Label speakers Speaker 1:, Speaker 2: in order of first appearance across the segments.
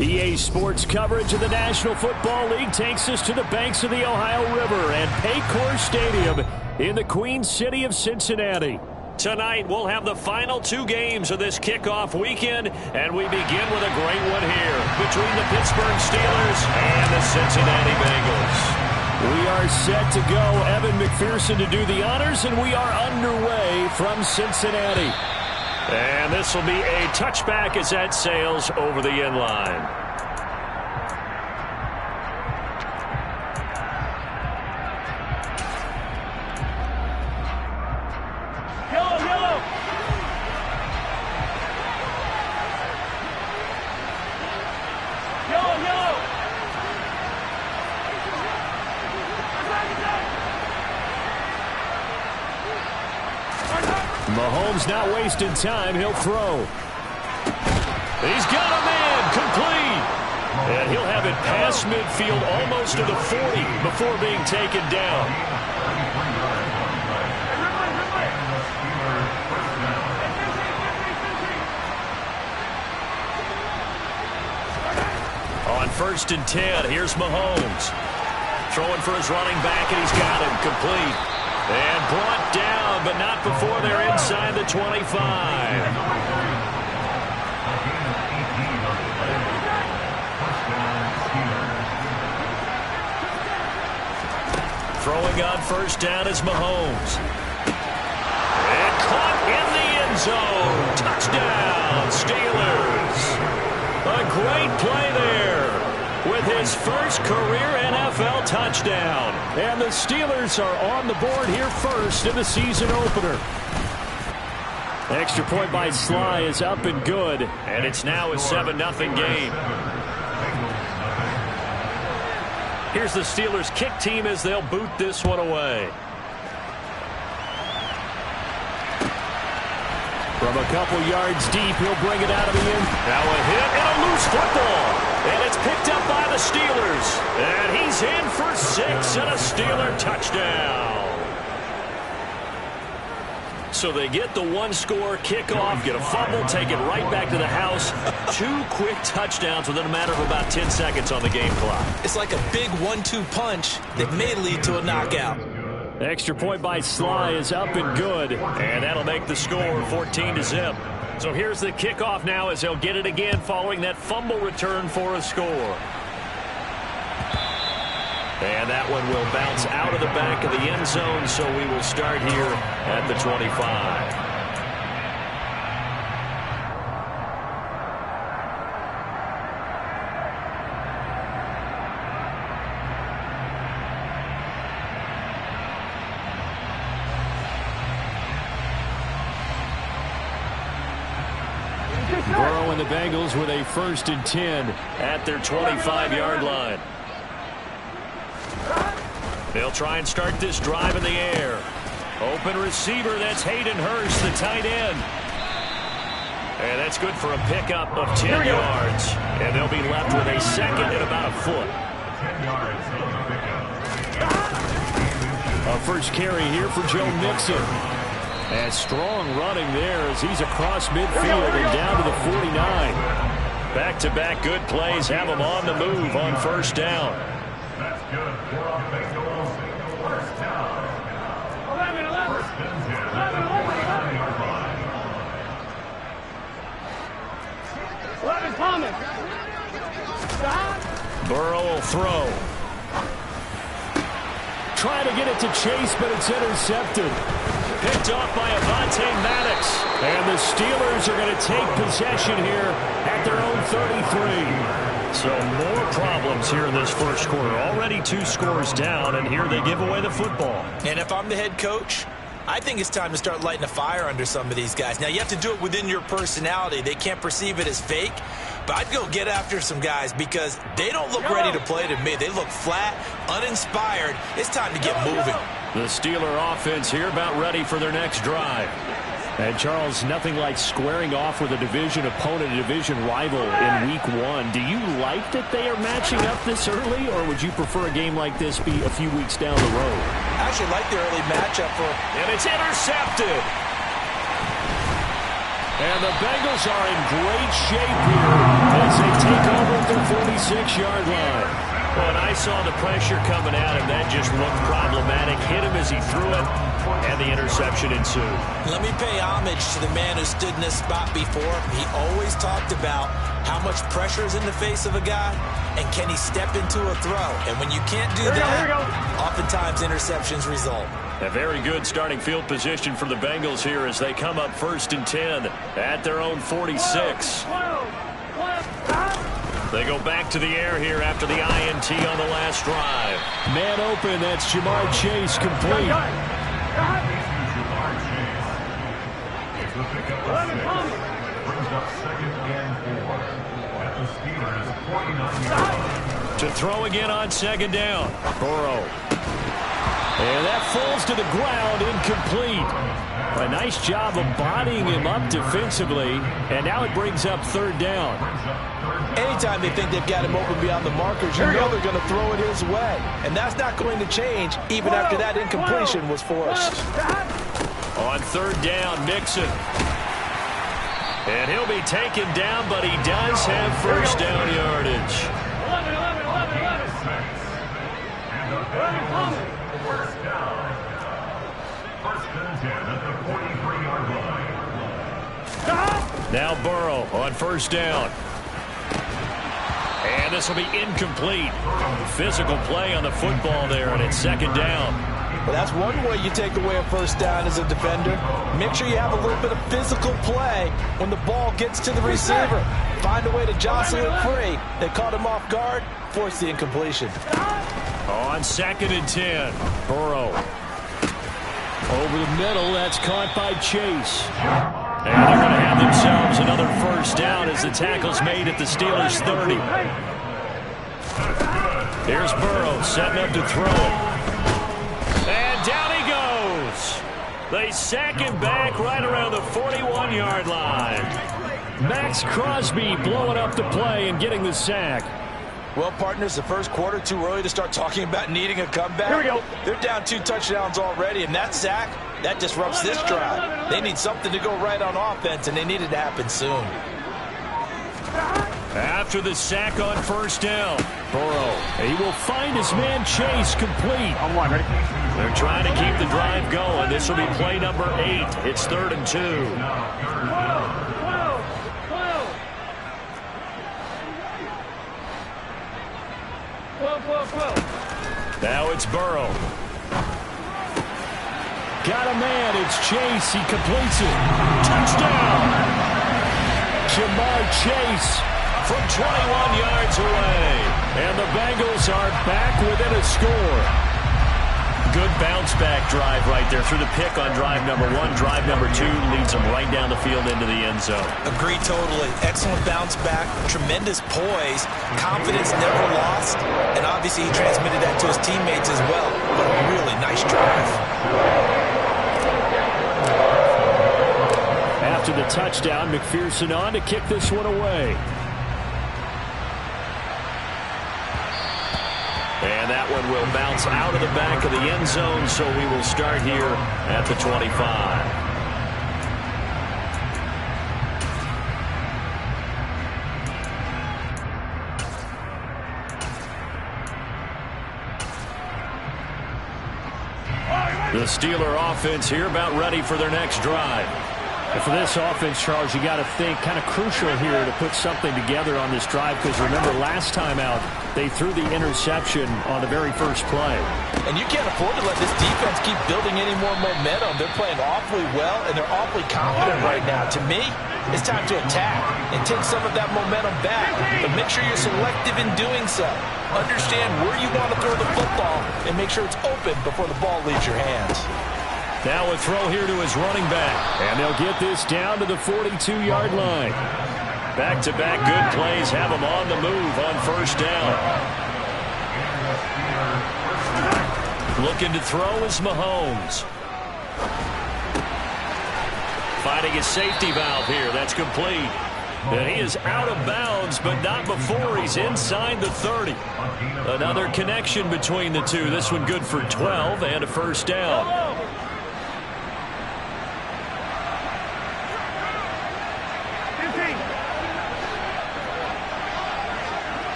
Speaker 1: EA Sports coverage of the National Football League takes us to the banks of the Ohio River and Paycor Stadium in the Queen City of Cincinnati.
Speaker 2: Tonight, we'll have the final two games of this kickoff weekend, and we begin with a great one here between the Pittsburgh Steelers and the Cincinnati Bengals.
Speaker 1: We are set to go. Evan McPherson to do the honors, and we are underway from Cincinnati.
Speaker 2: And this will be a touchback as that sails over the end line.
Speaker 1: Mahomes not wasting time. He'll throw.
Speaker 2: He's got a man complete. And he'll have it past midfield almost to the 40 before being taken down. On 1st and 10, here's Mahomes. Throwing for his running back, and he's got him complete. And brought down, but not before they're inside the 25. Throwing on 1st down is Mahomes. And caught in the end zone. Touchdown, Steelers. A great play there with his first career NFL touchdown.
Speaker 1: And the Steelers are on the board here first in the season opener. Extra point by Sly is up and good.
Speaker 2: And it's now a 7-0 game. Here's the Steelers kick team as they'll boot this one away.
Speaker 1: From a couple yards deep, he'll bring it out of the end.
Speaker 2: Now a hit and a loose football. And it's picked up by the Steelers. And he's in for 6 and a Steeler touchdown. So they get the one-score kickoff, get a fumble, take it right back to the house. 2 quick touchdowns within a matter of about 10 seconds on the game clock.
Speaker 3: It's like a big 1-2 punch that may lead to a knockout.
Speaker 1: Extra point by Sly is up and good.
Speaker 2: And that'll make the score 14-0. So here's the kickoff now as they'll get it again following that fumble return for a score. And that one will bounce out of the back of the end zone, so we will start here at the 25.
Speaker 1: Burrow and the Bengals with a 1st and 10
Speaker 2: at their 25-yard line. They'll try and start this drive in the air. Open receiver, that's Hayden Hurst, the tight end. And that's good for a pickup of 10 yards. And they'll be left with a second and about a foot.
Speaker 1: A first carry here for Joe Mixon. And strong running there as he's across midfield and down to the 49.
Speaker 2: Back-to-back good plays have him on the move on 1st down.
Speaker 4: That's good. 4 on Bengals. 1st down.
Speaker 5: 11 coming.
Speaker 2: Burrow will throw.
Speaker 1: Trying to get it to Chase, but it's intercepted.
Speaker 2: Picked off by Avonte Maddox.
Speaker 1: And the Steelers are going to take possession here at their own 33.
Speaker 2: So more problems here in this first quarter. Already 2 scores down, and here they give away the football.
Speaker 3: And if I'm the head coach, I think it's time to start lighting a fire under some of these guys. Now, you have to do it within your personality. They can't perceive it as fake. But I'd go get after some guys because they don't look ready to play to me. They look flat, uninspired. It's time to get moving.
Speaker 2: The Steeler offense here about ready for their next drive.
Speaker 1: And, Charles, nothing like squaring off with a division opponent, a division rival in Week 1. Do you like that they are matching up this early, or would you prefer a game like this be a few weeks down the road?
Speaker 3: I actually like the early matchup for...
Speaker 2: And it's intercepted.
Speaker 1: And the Bengals are in great shape here as they take over 46-yard line.
Speaker 2: Well, and I saw the pressure coming at him. That just looked problematic. Hit him as he threw it, and the interception ensued.
Speaker 3: Let me pay homage to the man who stood in this spot before. He always talked about how much pressure is in the face of a guy, and can he step into a throw. And when you can't do that, oftentimes interceptions result.
Speaker 2: A very good starting field position for the Bengals here as they come up 1st and 10 at their own 46. They go back to the air here after the INT on the last drive.
Speaker 1: Man open, that's Jamar Chase, complete.
Speaker 2: To throw again on 2nd down.
Speaker 1: Burrow. And that falls to the ground, incomplete. A nice job of bodying him up defensively, and now it brings up 3rd down.
Speaker 3: Anytime they think they've got him open beyond the markers, you know they're going to throw it his way. And that's not going to change even after that incompletion was forced.
Speaker 2: On 3rd down, Mixon. And he'll be taken down, but he does have 1st down yardage.
Speaker 4: 1st down. 1st and 10 at the 43-yard line.
Speaker 2: Now Burrow on 1st down. And this will be incomplete. Physical play on the football there, and it's 2nd down.
Speaker 3: Well, that's one way you take away a 1st down as a defender. Make sure you have a little bit of physical play when the ball gets to the receiver. Find a way to jostle it free. They caught him off guard, forced the incompletion.
Speaker 2: On 2nd and 10, Burrow.
Speaker 1: Over the middle, that's caught by Chase.
Speaker 2: And they're going to have themselves another 1st down as the tackle's made at the Steelers' 30. Here's Burrow setting up to throw. And down he goes. They sack him back right around the 41-yard line.
Speaker 1: Max Crosby blowing up the play and getting the sack.
Speaker 3: Well, partners, the 1st quarter, too early to start talking about needing a comeback.
Speaker 5: Here we go.
Speaker 3: They're down 2 touchdowns already, and that sack, that disrupts this drive. They need something to go right on offense, and they need it to happen soon.
Speaker 2: After the sack on 1st down,
Speaker 1: Burrow, he will find his man Chase, complete.
Speaker 5: On 1, ready?
Speaker 2: they're trying to keep the drive going. This will be play number 8. It's 3rd and 2. Now it's Burrow.
Speaker 1: Got a man, it's Chase, he completes it. Touchdown! Jamar Chase
Speaker 2: From 21 yards away.
Speaker 1: And the Bengals are back within a score.
Speaker 2: Good bounce-back drive right there through the pick on drive number 1. Drive number 2 leads them right down the field into the end zone.
Speaker 3: Agree totally. Excellent bounce back, tremendous poise, confidence never lost, and obviously he transmitted that to his teammates as well. What a really nice drive.
Speaker 1: After the touchdown, McPherson on to kick this one away.
Speaker 2: And that one will bounce out of the back of the end zone, so we will start here at the 25. The Steeler offense here about ready for their next drive.
Speaker 1: And for this offense, Charles, you got to think kind of crucial here to put something together on this drive, because remember last time out they threw the interception on the very first play.
Speaker 3: And you can't afford to let this defense keep building any more momentum. They're playing awfully well, and they're awfully confident right now. To me, it's time to attack and take some of that momentum back. But make sure you're selective in doing so. Understand where you want to throw the football and make sure it's open before the ball leaves your hands.
Speaker 2: Now a throw here to his running back.
Speaker 1: And they'll get this down to the 42-yard line.
Speaker 2: Back-to-back good plays have him on the move on 1st down. Looking to throw is Mahomes. Finding his safety valve here. That's complete. And he is out of bounds, but not before he's inside the 30. Another connection between the two. This one good for 12 and a 1st down.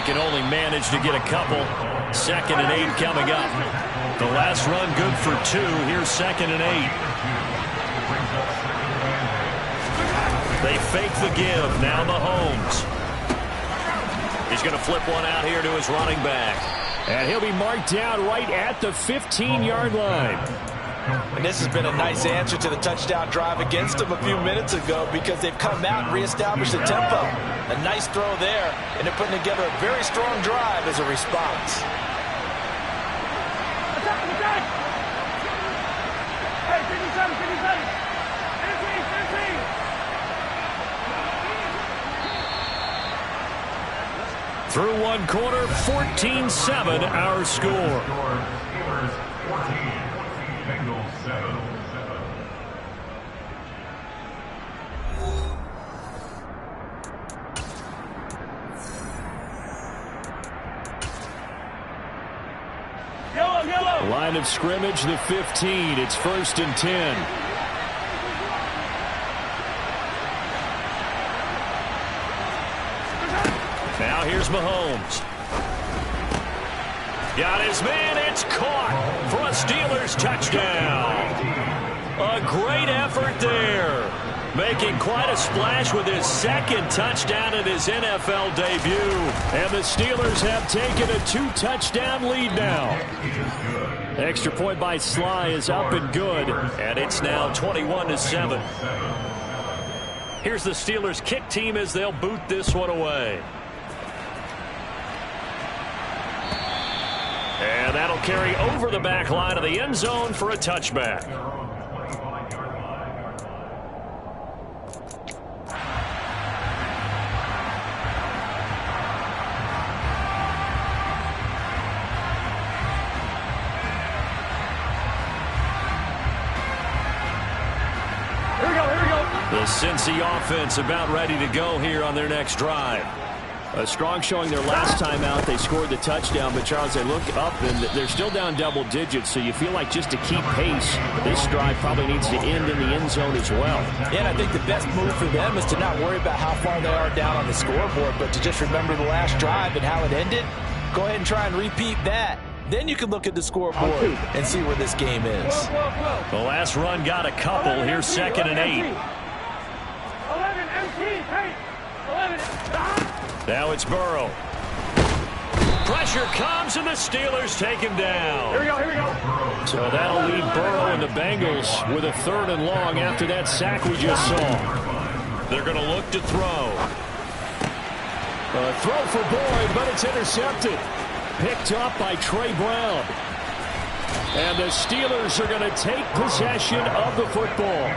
Speaker 2: can only manage to get a couple. 2nd and 8 coming up. The last run good for 2. Here's 2nd and 8. They fake the give. Now Mahomes. He's going to flip one out here to his running back.
Speaker 1: And he'll be marked down right at the 15-yard line.
Speaker 3: And this has been a nice answer to the touchdown drive against them a few minutes ago because they've come out and reestablished the tempo. A nice throw there, and they're putting together a very strong drive as a response.
Speaker 5: Hey, 57, 57. 13.
Speaker 2: Through one quarter, 14-7 our score.
Speaker 4: Steelers 14, Bengals 7.
Speaker 5: Yellow.
Speaker 1: Line of scrimmage, the 15. It's 1st and 10.
Speaker 2: Now here's Mahomes. Got his man. It's caught for a Steelers touchdown. A great effort there. Making quite a splash with his 2nd touchdown in his NFL debut.
Speaker 1: And the Steelers have taken a 2-touchdown lead now. Extra point by Sly is up and good.
Speaker 2: And it's now 21-7. Here's the Steelers kick team as they'll boot this one away. And that'll carry over the back line of the end zone for a touchback.
Speaker 5: Here we go.
Speaker 2: The Cincy offense about ready to go here on their next drive.
Speaker 1: A strong showing their last time out. They scored the touchdown, but Charles, they look up and they're still down double digits, so you feel like just to keep pace, this drive probably needs to end in the end zone as well.
Speaker 3: Yeah, and I think the best move for them is to not worry about how far they are down on the scoreboard, but to just remember the last drive and how it ended. Go ahead and try and repeat that. Then you can look at the scoreboard and see where this game is.
Speaker 2: The last run got a couple. Here's 2nd and 8.
Speaker 5: 11, empty. Hey, 11.
Speaker 2: Now it's Burrow. Pressure comes, and the Steelers take him down.
Speaker 5: Here we go.
Speaker 1: So that'll leave Burrow and the Bengals with a 3rd and long after that sack we just saw.
Speaker 2: They're going to look to throw.
Speaker 1: A throw for Boyd, but it's intercepted. Picked up by Trey Brown. And the Steelers are going to take possession of the football.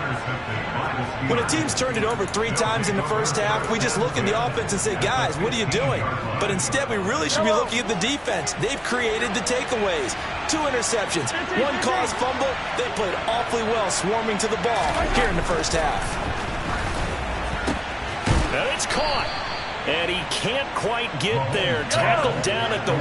Speaker 3: When a team's turned it over 3 times in the first half, we just look at the offense and say, guys, what are you doing? But instead, we really should be looking at the defense. They've created the takeaways. 2 interceptions, 1 caused fumble. They played awfully well swarming to the ball here in the first half.
Speaker 2: And it's caught. And he can't quite get there. Tackled down at the 1.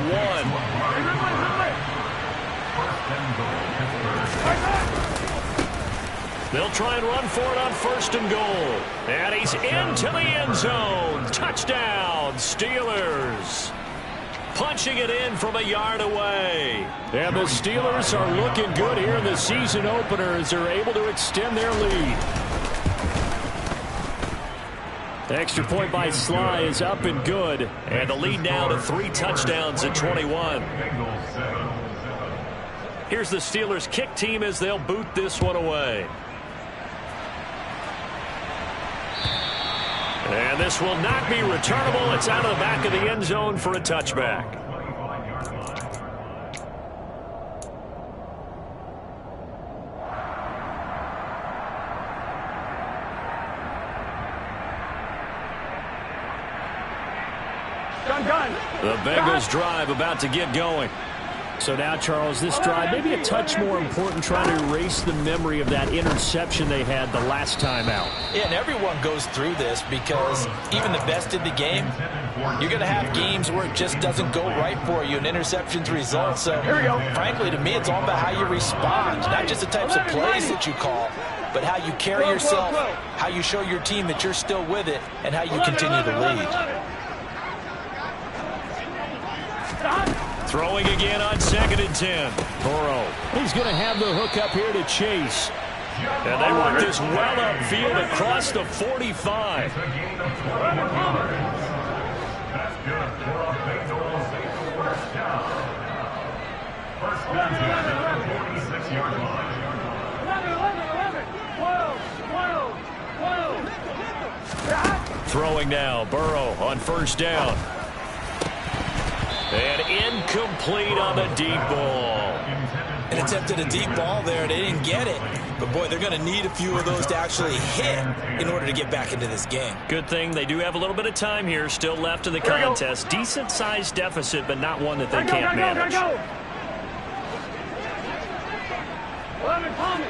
Speaker 2: They'll try and run for it on 1st and goal. And he's into the end zone. Touchdown, Steelers. Punching it in from a yard away.
Speaker 1: And the Steelers are looking good here in the season opener as they're able to extend their lead. Extra point by Sly is up and good.
Speaker 2: And the lead now to 3 touchdowns at 21. Here's the Steelers kick team as they'll boot this one away. And this will not be returnable. It's out of the back of the end zone for a touchback.
Speaker 5: Done.
Speaker 1: The Bengals drive about to get going. So now, Charles, this drive maybe a touch more important, trying to erase the memory of that interception they had the last time out.
Speaker 3: Yeah, and everyone goes through this because even the best in the game, you're going to have games where it just doesn't go right for you, and interceptions result. So, frankly, to me, it's all about how you respond, not just the types of plays that you call, but how you carry yourself, how you show your team that you're still with it, and how you continue to lead.
Speaker 2: Throwing again on 2nd and 10.
Speaker 1: Burrow, he's going to have the hook up here to Chase.
Speaker 2: And they want this well upfield across the 45.
Speaker 4: That's good for a Bengals first down. First down at the 46-yard line.
Speaker 5: 12.
Speaker 2: Throwing now, Burrow on 1st down. And incomplete on the deep ball.
Speaker 3: An attempt at a deep ball there. They didn't get it. But, boy, they're going to need a few of those to actually hit in order to get back into this game.
Speaker 2: Good thing they do have a little bit of time here still left in the contest. Decent-sized deficit, but not one that they can't manage.
Speaker 5: 11, Thomas.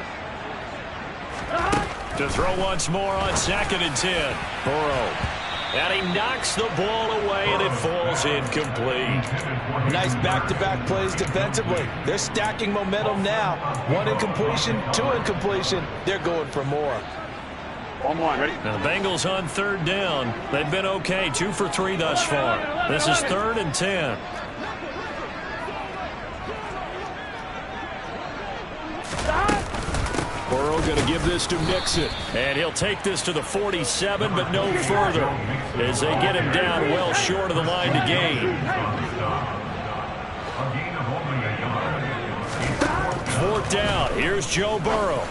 Speaker 2: To throw once more on 2nd and 10.
Speaker 1: Burrow.
Speaker 2: And he knocks the ball away, and it falls incomplete.
Speaker 3: Nice back-to-back plays defensively. They're stacking momentum now. 1 incompletion, 2 incompletion. They're going for more.
Speaker 5: One more, ready?
Speaker 2: Now the Bengals on 3rd down. They've been okay, 2 for 3 thus far. This is 3rd and 10.
Speaker 1: Burrow going to give this to Mixon.
Speaker 2: And he'll take this to the 47, but no further, as they get him down well short of the line to gain. 4th down. Here's Joe Burrow.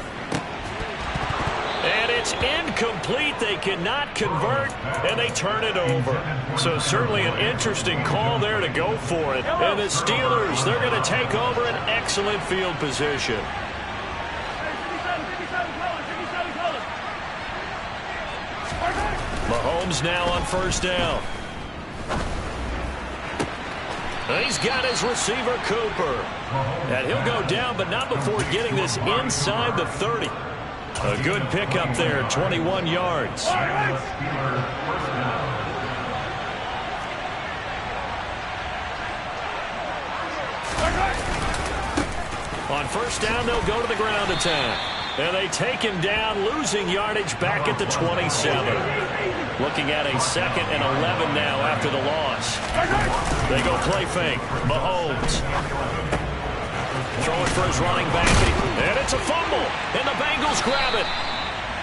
Speaker 2: And it's incomplete. They cannot convert, and they turn it over. So certainly an interesting call there to go for it. And the Steelers, they're going to take over an excellent field position. Mahomes now on 1st down. He's got his receiver, Cooper. And he'll go down, but not before getting this inside the 30. A good pickup there, 21 yards. On 1st down, they'll go to the ground attack. And they take him down, losing yardage back at the 27. Looking at a 2nd and 11 now after the loss. They go play fake. Mahomes. Throwing for his running back. And it's a fumble. And the Bengals grab it.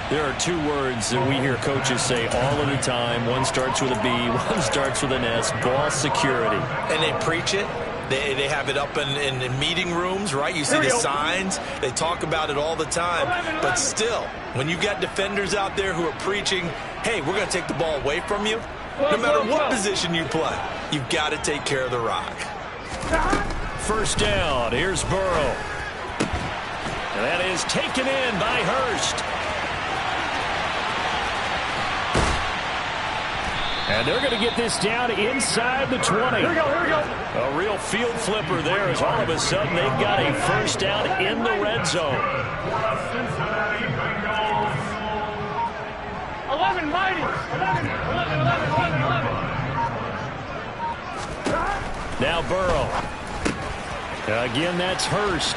Speaker 2: There are 2 words that we hear coaches say all of the time. One starts with a B, one starts with an S. Ball security.
Speaker 3: And they preach it. They have it up in meeting rooms, right? You see the signs. They talk about it all the time. But still, when you've got defenders out there who are preaching, hey, we're going to take the ball away from you, no matter what position you play, you've got to take care of the rock.
Speaker 2: 1st down. Here's Burrow. That is taken in by Hurst.
Speaker 1: And they're going to get this down inside the 20.
Speaker 5: Here we go.
Speaker 2: A real field flipper there as all of a sudden they've got a 1st down in the red zone.
Speaker 5: 11, mighty. 11.
Speaker 2: Now Burrow. Again, that's Hurst.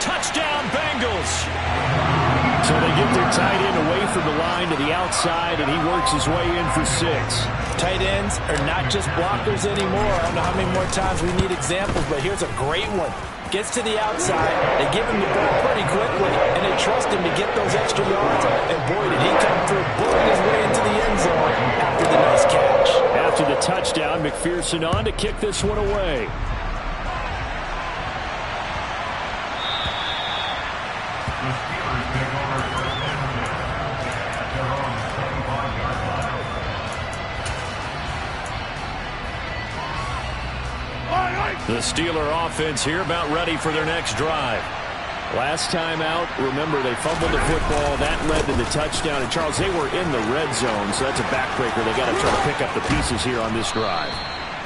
Speaker 2: Touchdown, Bengals.
Speaker 1: So they get their tight end away from the line to the outside, and he works his way in for 6.
Speaker 3: Tight ends are not just blockers anymore. I don't know how many more times we need examples, but here's a great one. Gets to the outside, they give him the ball pretty quickly, and they trust him to get those extra yards. And boy, did he come through, bulling his way into the end zone after the nice catch.
Speaker 1: After the touchdown, McPherson on to kick this one away.
Speaker 2: The Steeler offense here about ready for their next drive.
Speaker 1: Last time out, remember, they fumbled the football. That led to the touchdown. And, Charles, they were in the red zone, so that's a backbreaker. They got to try to pick up the pieces here on this drive.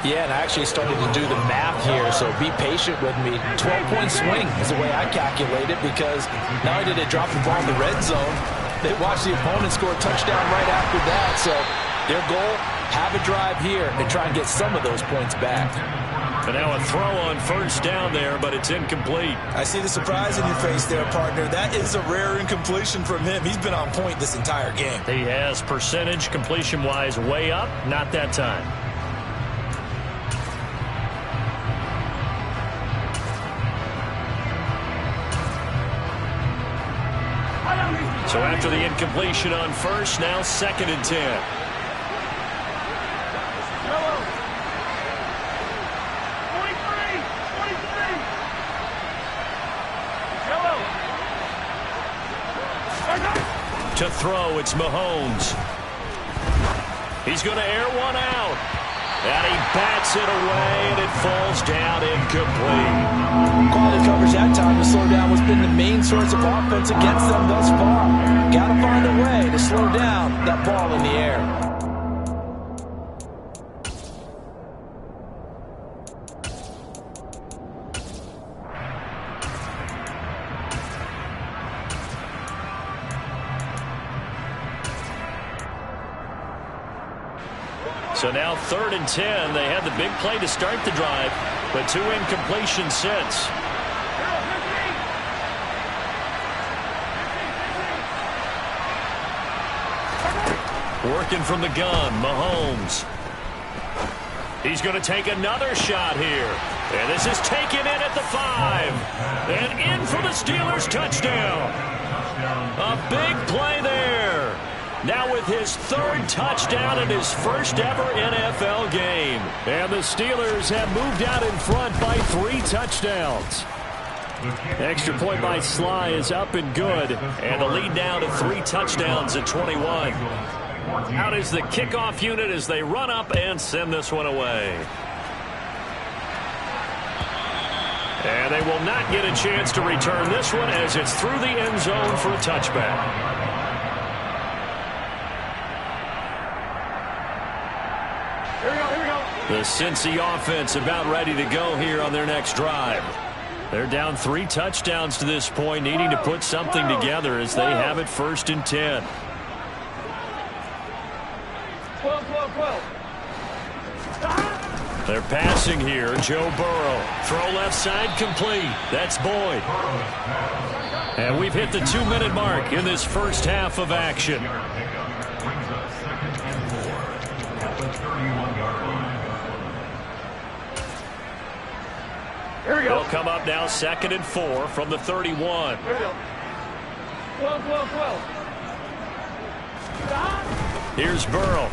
Speaker 3: Yeah, and I actually started to do the math here, so be patient with me. 12-point swing is the way I calculate it, because not only did they drop the ball in the red zone, they watched the opponent score a touchdown right after that. So their goal, have a drive here and try and get some of those points back.
Speaker 2: And now a throw on 1st down there, but it's incomplete.
Speaker 3: I see the surprise in your face there, partner. That is a rare incompletion from him. He's been on point this entire game.
Speaker 2: He has percentage completion-wise way up, not that time. So after the incompletion on first, now 2nd and 10. To throw, it's Mahomes. He's going to air one out. And he bats it away, and it falls down incomplete.
Speaker 3: Quality coverage that time to slow down what's been the main source of offense against them thus far. Got to find a way to slow down that ball in the air.
Speaker 2: So now 3rd and 10. They had the big play to start the drive, but 2 incompletions since. Working from the gun, Mahomes. He's going to take another shot here. And this is taken in at the 5. And in for the Steelers touchdown. A big play there. Now with his 3rd touchdown in his first ever NFL game.
Speaker 1: And the Steelers have moved out in front by 3 touchdowns. Extra point by Sly is up and good.
Speaker 2: And the lead now to 3 touchdowns at 21. Out is the kickoff unit as they run up and send this one away. And they will not get a chance to return this one as it's through the end zone for a touchback. The Cincy offense about ready to go here on their next drive. They're down 3 touchdowns to this point, needing to put something together as they have it 1st and 10.
Speaker 5: 12.
Speaker 2: They're passing here. Joe Burrow. Throw left side complete. That's Boyd. And we've hit the 2-minute mark in this first half of action.
Speaker 5: Here we go.
Speaker 2: They'll come up now 2nd and 4 from the 31.
Speaker 5: Here we go. 12.
Speaker 2: Here's Burrow.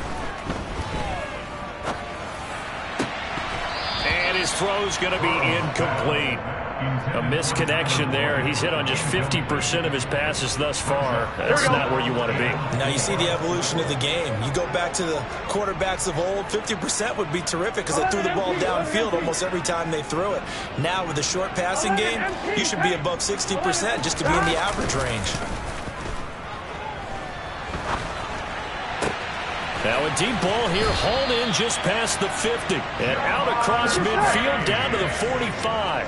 Speaker 2: And his throw's going to be incomplete. A misconnection there. He's hit on just 50% of his passes thus far. That's not where you want to be.
Speaker 3: Now you see the evolution of the game. You go back to the quarterbacks of old, 50% would be terrific because they threw the ball downfield almost every time they threw it. Now with the short passing game, you should be above 60% just to be in the average range.
Speaker 2: Now a deep ball here, hauled in just past the 50. And out across midfield down to the 45.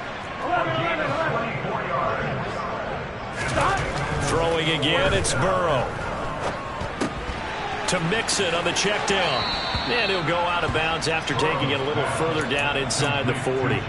Speaker 2: Throwing again, it's Burrow. To Mixon on the check down. And he'll go out of bounds after taking it a little further down inside the 40.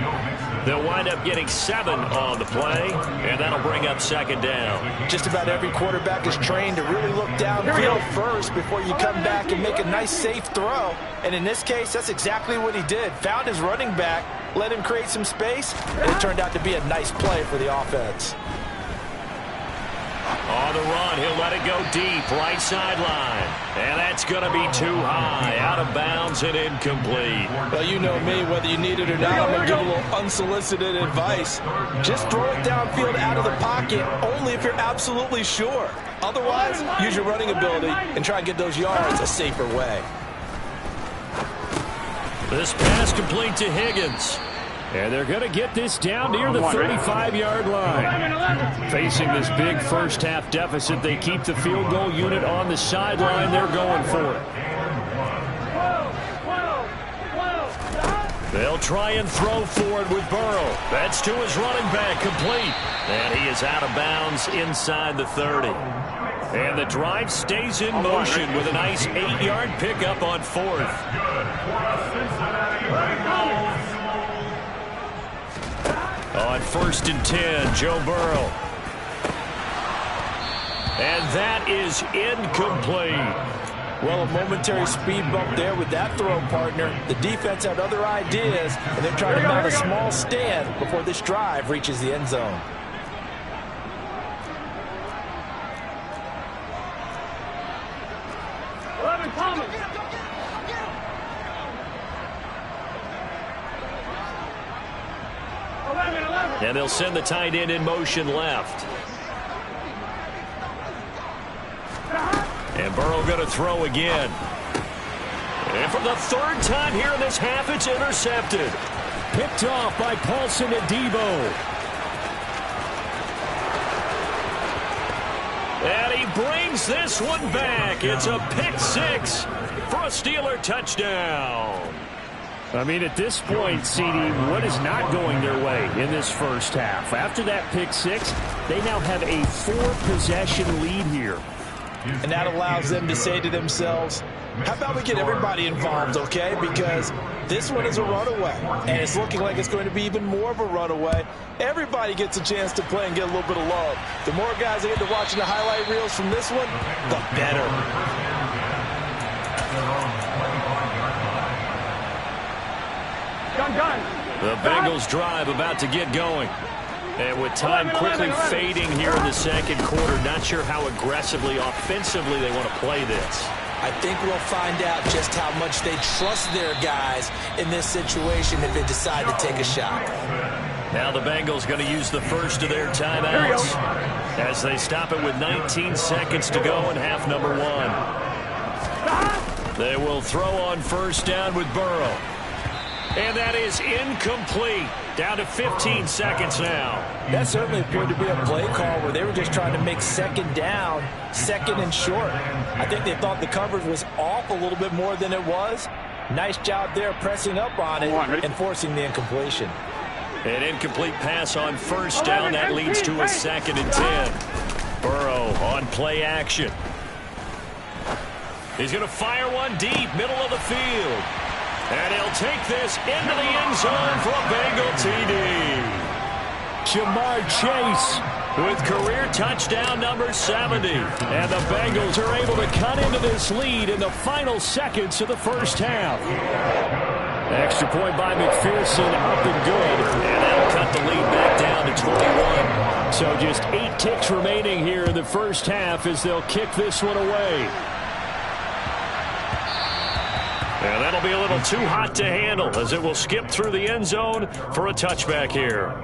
Speaker 2: They'll wind up getting 7 on the play, and that'll bring up 2nd down.
Speaker 3: Just about every quarterback is trained to really look downfield first before you come back and make a nice, safe throw. And in this case, that's exactly what he did. Found his running back, let him create some space, and it turned out to be a nice play for the offense.
Speaker 2: On the run, he'll let it go deep, right sideline. And that's going to be too high, out of bounds and incomplete.
Speaker 3: Well, you know me, whether you need it or not, I'm going to give a little unsolicited advice. Just throw it downfield out of the pocket, only if you're absolutely sure. Otherwise, use your running ability and try and get those yards a safer way.
Speaker 2: This pass complete to Higgins.
Speaker 1: And they're going to get this down near the 35-yard line. Facing this big first-half deficit, they keep the field goal unit on the sideline. They're going for it.
Speaker 2: They'll try and throw forward with Burrow. That's to his running back, complete. And he is out of bounds inside the 30. And the drive stays in motion with a nice 8-yard pickup on 4th. On 1st and 10, Joe Burrow. And that is incomplete.
Speaker 3: Well, a momentary speed bump there with that throw, partner. The defense had other ideas, and they're trying to mount a small stand before this drive reaches the end zone.
Speaker 5: Thomas.
Speaker 1: And they'll send the tight end in motion left. And Burrow going to throw again. And for the third time here in this half, it's intercepted. Picked off by Paulson Adebo. And he brings this one back. It's a pick six for a Steeler touchdown. I mean, at this point, CD, what is not going their way in this first half? After that pick six, they now have a 4-possession lead here.
Speaker 3: And that allows them to say to themselves, how about we get everybody involved, okay? Because this one is a runaway, and it's looking like it's going to be even more of a runaway. Everybody gets a chance to play and get a little bit of love. The more guys that get to watching the highlight reels from this one, the better.
Speaker 1: The Bengals drive about to get going. And with time quickly fading here in the second quarter, not sure how aggressively, offensively they want to play this.
Speaker 3: I think we'll find out just how much they trust their guys in this situation if they decide to take a shot.
Speaker 1: Now the Bengals going to use the first of their timeouts as they stop it with 19 seconds to go in half number one. They will throw on first down with Burrow. And that is incomplete. Down to 15 seconds now.
Speaker 3: That certainly appeared to be a play call where they were just trying to make second down, second and short. I think they thought the coverage was off a little bit more than it was. Nice job there pressing up on it and forcing the incompletion.
Speaker 1: An incomplete pass on first down. That leads to a 2nd and 10. Burrow on play action. He's going to fire one deep, middle of the field. And he'll take this into the end zone for a Bengal TD. Jamar Chase with career touchdown number 70. And the Bengals are able to cut into this lead in the final seconds of the first half. Extra point by McPherson, up and good. And that'll cut the lead back down to 21. So just 8 ticks remaining here in the first half as they'll kick this one away. And that'll be a little too hot to handle as it will skip through the end zone for a touchback here.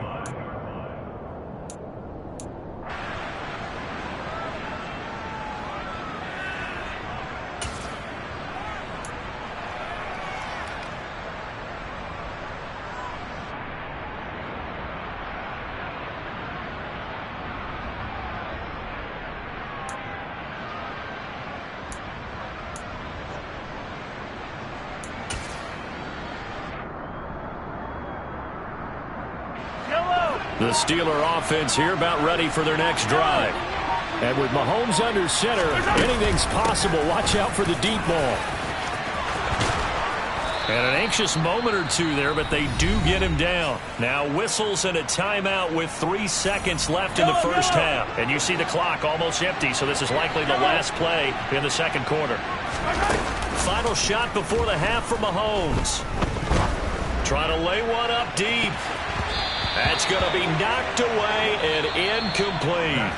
Speaker 1: The Steeler offense here about ready for their next drive. And with Mahomes under center, anything's possible. Watch out for the deep ball. And an anxious moment or two there, but they do get him down. Now whistles and a timeout with 3 seconds left in the first half. And you see the clock almost empty, so this is likely the last play in the second quarter. Final shot before the half for Mahomes. Trying to lay one up deep. That's going to be knocked away and incomplete.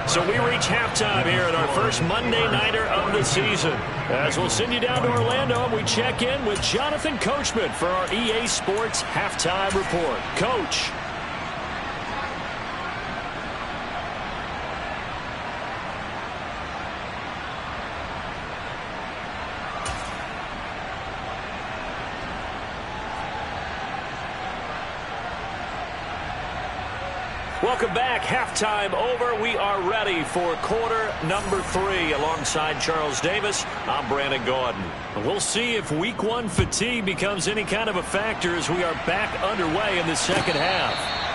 Speaker 1: So we reach halftime here at our first Monday Nighter of the season. As we'll send you down to Orlando and we check in with Jonathan Coachman for our EA Sports Halftime Report. Coach. Welcome back. Halftime over. We are ready for quarter number 3 alongside Charles Davis. I'm Brandon Gaudin. We'll see if week 1 fatigue becomes any kind of a factor as we are back underway in the second half.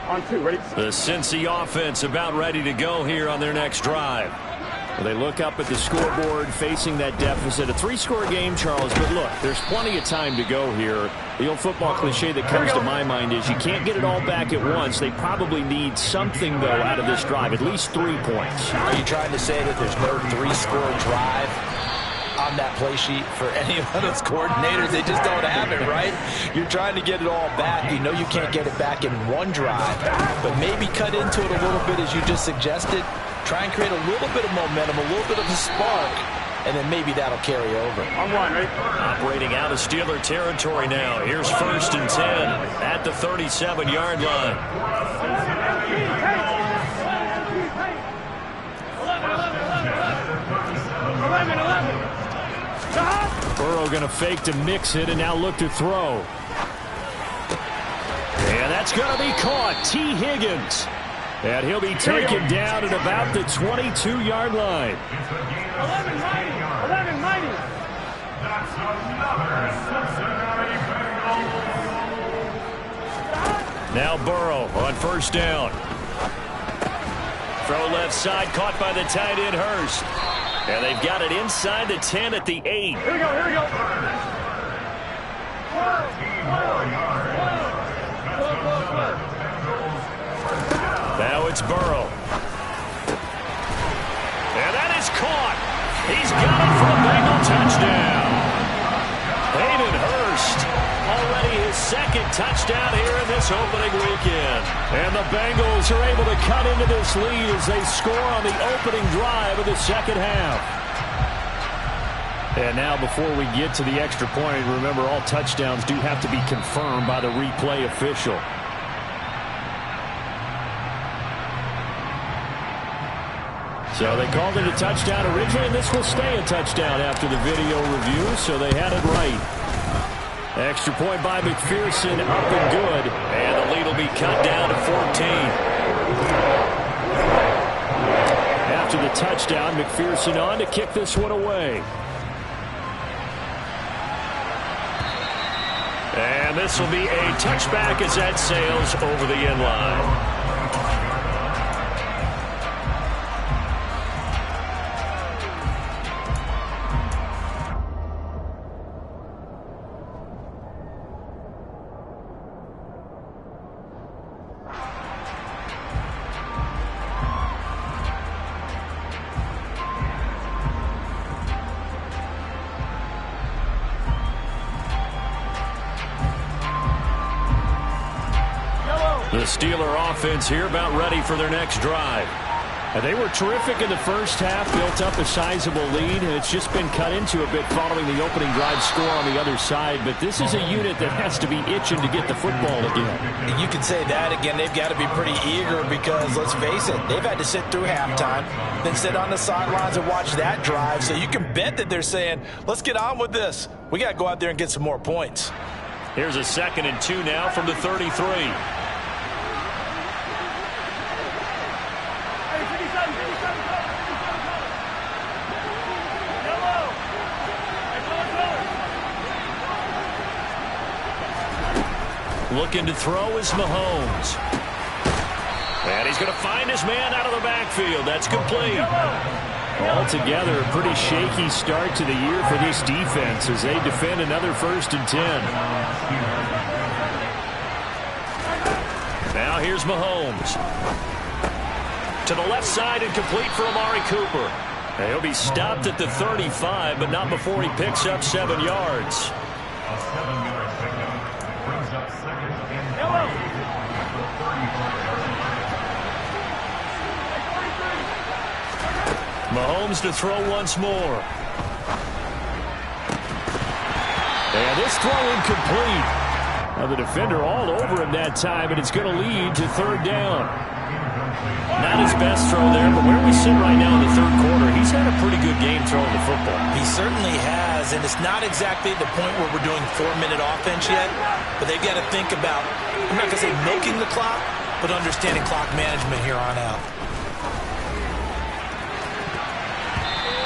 Speaker 5: On 2, ready?
Speaker 1: The Cincy offense about ready to go here on their next drive. They look up at the scoreboard facing that deficit. A 3-score game, Charles, but look, there's plenty of time to go here. The old football cliche that comes to my mind is you can't get it all back at once. They probably need something, though, out of this drive, at least 3 points.
Speaker 3: Are you trying to say that there's no 3-score drive on that play sheet for any of those coordinators? They just don't have it, right? You're trying to get it all back. You know you can't get it back in one drive, but maybe cut into it a little bit as you just suggested. Try and create a little bit of momentum, a little bit of a spark, and then maybe that'll carry over.
Speaker 5: On one, right?
Speaker 2: Operating out of Steeler territory now. Here's 1st and 10 at the 37-yard line.
Speaker 5: 11.
Speaker 1: Burrow going to fake to mix it and now look to throw. And that's going to be caught. T. Higgins. And he'll be taken down at about the 22-yard line.
Speaker 5: 11-90. 11-90.
Speaker 4: That's another Cincinnati Bengals.
Speaker 2: Now Burrow on 1st down. Throw left side, caught by the tight end Hurst. And they've got it inside the 10 at the 8.
Speaker 5: Here we go, here we go. 12.
Speaker 2: Now it's Burrow. And that is caught. He's got it for a Bengal touchdown. Hayden Hurst, already his 2nd touchdown here in this opening weekend. And the Bengals are able to cut into this lead as they score on the opening drive of the 2nd half.
Speaker 1: And now before we get to the extra point, remember all touchdowns do have to be confirmed by the replay official. So they called it a touchdown originally, and this will stay a touchdown after the video review, so they had it right. Extra point by McPherson, up and good.
Speaker 2: And the lead will be cut down to 14.
Speaker 1: After the touchdown, McPherson on to kick this one away.
Speaker 2: And this will be a touchback as that sails over the end line. The Steeler offense here about ready for their next drive.
Speaker 1: And they were terrific in the first half, built up a sizable lead, and it's just been cut into a bit following the opening drive score on the other side. But this is a unit that has to be itching to get the football again.
Speaker 3: You can say that again. They've got to be pretty eager because, let's face it, they've had to sit through halftime, then sit on the sidelines and watch that drive. So you can bet that they're saying, let's get on with this. We got to go out there and get some more points.
Speaker 2: Here's a 2nd and 2 now from the 33. Looking to throw is Mahomes. And he's going to find his man out of the backfield. That's complete.
Speaker 1: Altogether, a pretty shaky start to the year for this defense as they defend another 1st and 10.
Speaker 2: Now here's Mahomes. To the left side and complete for Amari Cooper. And he'll be stopped at the 35, but not before he picks up 7 yards.
Speaker 4: A 7-yard pickup brings up 2nd and 3.
Speaker 2: Mahomes to throw once more.
Speaker 1: And this throw incomplete. Now the defender all over him that time, and it's going to lead to 3rd down.
Speaker 2: Not his best throw there, but where we sit right now in the 3rd quarter, he's had a pretty good game throwing the football.
Speaker 3: He certainly has, and it's not exactly the point where we're doing 4-minute offense yet, but they've got to think about, I'm not going to say milking the clock, but understanding clock management here on out.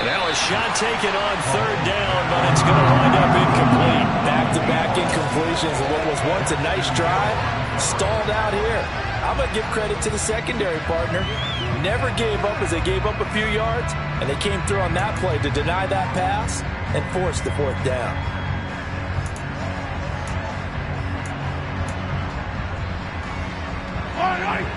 Speaker 2: Now a shot taken on 3rd down, but it's going to wind up incomplete.
Speaker 3: Back-to-back incompletions of what was once a nice drive, stalled out here. I'm going to give credit to the secondary, partner. Never gave up as they gave up a few yards, and they came through on that play to deny that pass and force the 4th down.
Speaker 5: All right.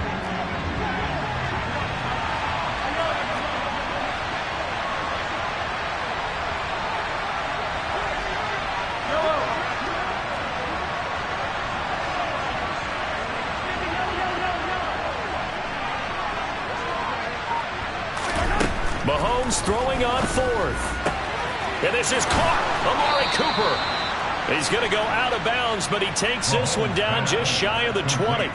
Speaker 2: Mahomes throwing on 4th. And this is caught. Amari Cooper. He's going to go out of bounds, but he takes this one down just shy of the 20.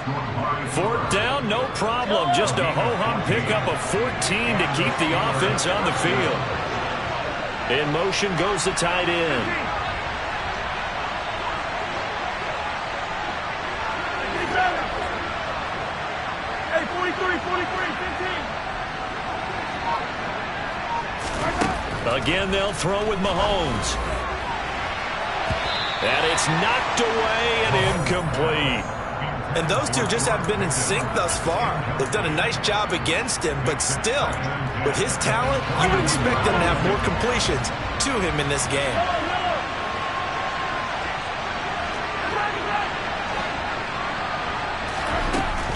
Speaker 2: 4th down, no problem. Just a ho-hum pickup of 14 to keep the offense on the field. In motion goes the tight end.
Speaker 5: Hey, 43, 15.
Speaker 2: Again, they'll throw with Mahomes. And it's knocked away and incomplete.
Speaker 3: And those two just haven't been in sync thus far. They've done a nice job against him, but still, with his talent, you would expect them to have more completions to him in this game.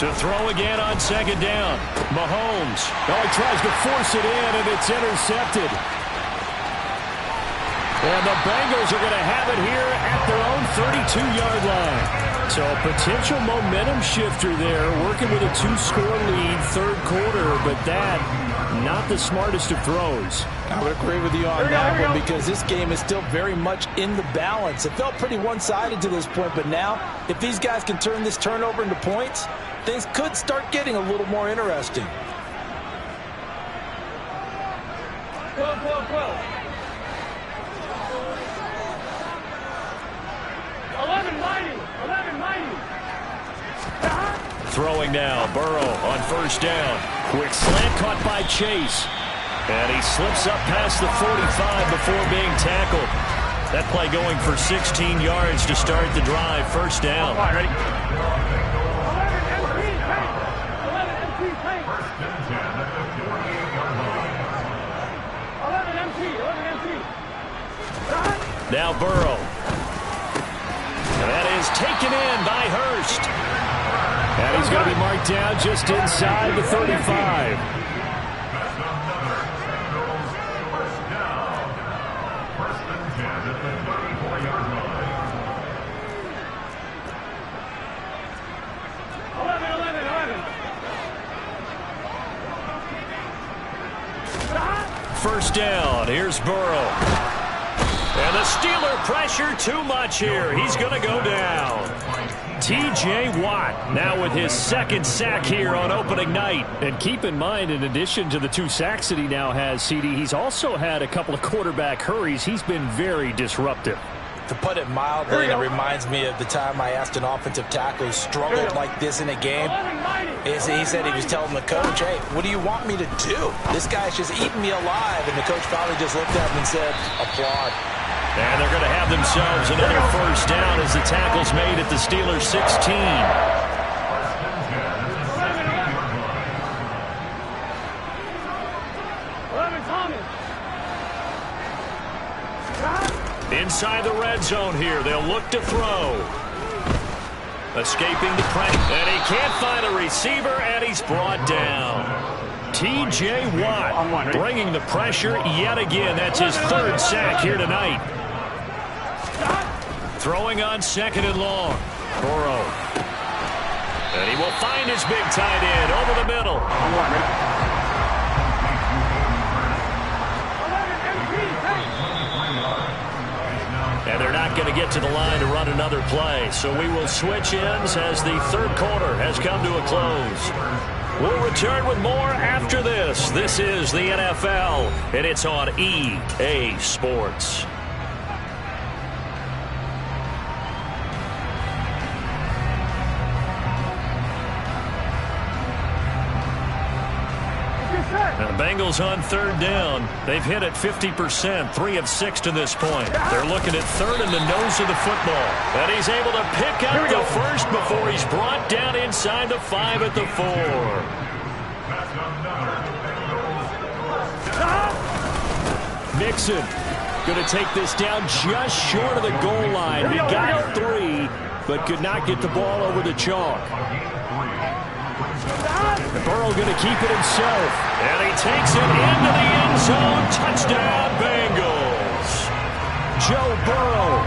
Speaker 2: To throw again on 2nd down. Mahomes.
Speaker 1: Oh, he tries to force it in, and it's intercepted. And the Bengals are going to have it here at their own 32-yard line. So a potential momentum shifter there, working with a 2-score lead, 3rd quarter, but that, not the smartest of throws.
Speaker 3: I would agree with you on that one because this game is still very much in the balance. It felt pretty one-sided to this point, but now, if these guys can turn this turnover into points, things could start getting a little more interesting.
Speaker 5: 12. 11 mighty.
Speaker 2: Throwing now. Burrow on 1st down. Quick slant caught by Chase. And he slips up past the 45 before being tackled. That play going for 16 yards to start the drive. 1st down.
Speaker 5: All right, ready? 11 MT tank. 11 MT.
Speaker 2: Now Burrow. And that is taken in by Hurst.
Speaker 1: And he's going to be marked down just inside the 35.
Speaker 2: First down. Here's Burrow. And the Steeler pressure too much here. He's going to go down. T.J. Watt now with his 2nd sack here on opening night.
Speaker 1: And keep in mind, in addition to the 2 sacks that he now has, CD, he's also had a couple of quarterback hurries. He's been very disruptive.
Speaker 3: To put it mildly, it reminds me of the time I asked an offensive tackle who struggled like this in a game. He said he was telling the coach, hey, what do you want me to do? This guy's just eating me alive. And the coach finally just looked at him and said, applaud.
Speaker 2: And they're going to have themselves another 1st down as the tackle's made at the Steelers' 16. Inside the red zone here, they'll look to throw. Escaping the pressure, and he can't find a receiver, and he's brought down. T.J. Watt bringing the pressure yet again. That's his 3rd sack here tonight. Throwing on 2nd and long. Burrow. And he will find his big tight end over the middle. And they're not going to get to the line to run another play. So we will switch ends as the 3rd quarter has come to a close. We'll return with more after this. This is the NFL, and it's on EA Sports. And the Bengals on third down. They've hit it 50%, 3 of 6 to this point. They're looking at third in the nose of the football. And he's able to pick up the first before he's brought down inside the 5 at the 4.
Speaker 1: Mixon going to take this down just short of the goal line. He got 3, but could not get the ball over the chalk. Burrow going to keep it himself.
Speaker 2: And he takes it into the end zone. Touchdown, Bengals.
Speaker 1: Joe Burrow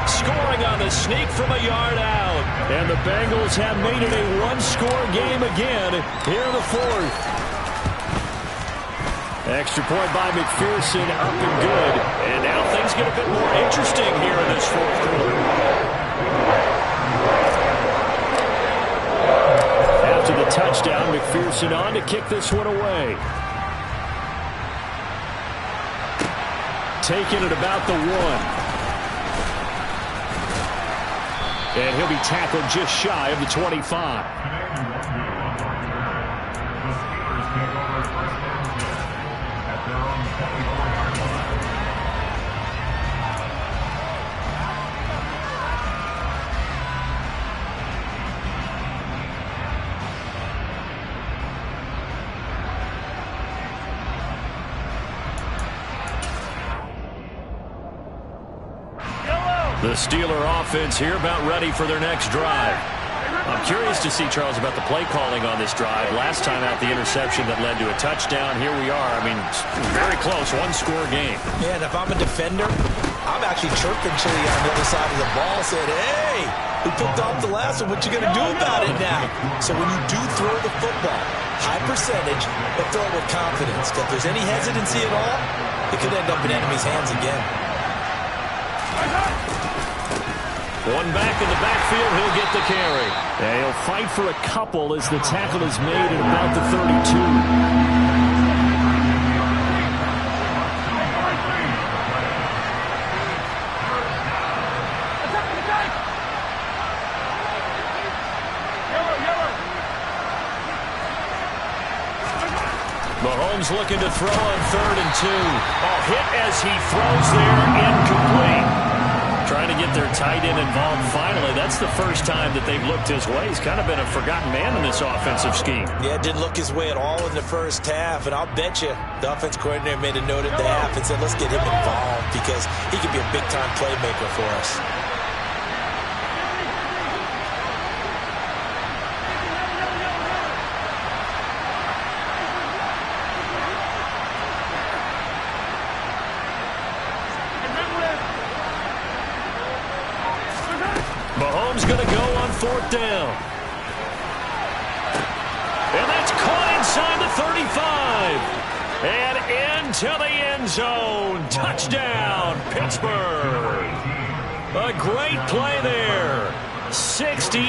Speaker 1: scoring on the sneak from a yard out. And the Bengals have made it a one-score game again here in the 4th. Extra point by McPherson, up and good.
Speaker 2: And now things get a bit more interesting here in this 4th quarter.
Speaker 1: After the touchdown, McPherson on to kick this one away. Taking it about the 1. And he'll be tackled just shy of the 25.
Speaker 2: The Steeler offense here about ready for their next drive. I'm curious to see, Charles, about the play calling on this drive. Last time out, the interception that led to a touchdown. Here we are. I mean, very close, one-score game.
Speaker 3: Yeah, and if I'm a defender, I'm actually chirping Chili on the other side of the ball, saying, hey, we picked off the last one. What you going to do about it now? So when you do throw the football, high percentage, but throw it with confidence. If there's any hesitancy at all, it could end up in enemy's hands again.
Speaker 2: One back in the backfield, he'll get the carry.
Speaker 1: And he'll fight for a couple as the tackle is made at about the 32.
Speaker 2: Mahomes looking to throw on 3rd and 2. Oh, hit as he throws there, incomplete. Trying to get their tight end involved finally. That's the first time that they've looked his way. He's kind of been a forgotten man in this offensive scheme.
Speaker 3: Yeah, didn't look his way at all in the first half. And I'll bet you the offense coordinator made a note at the half and said, let's get him involved because he could be a big-time playmaker for us.
Speaker 2: Mahomes going to go on 4th down. And that's caught inside the 35. And into the end zone. Touchdown, Pittsburgh. A great play there. 68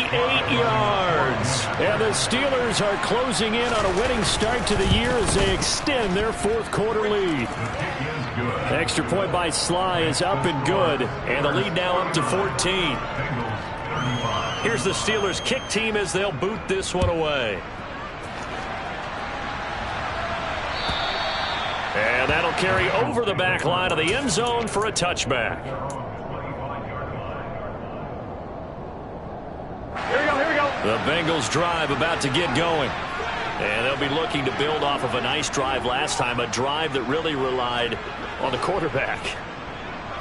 Speaker 2: yards.
Speaker 1: And the Steelers are closing in on a winning start to the year as they extend their 4th quarter lead. Extra point by Sly is up and good. And the lead now up to 14.
Speaker 2: Here's the Steelers kick team as they'll boot this one away. And that'll carry over the back line of the end zone for a touchback.
Speaker 5: Here we go.
Speaker 2: The Bengals drive about to get going. And they'll be looking to build off of a nice drive last time, a drive that really relied on the quarterback.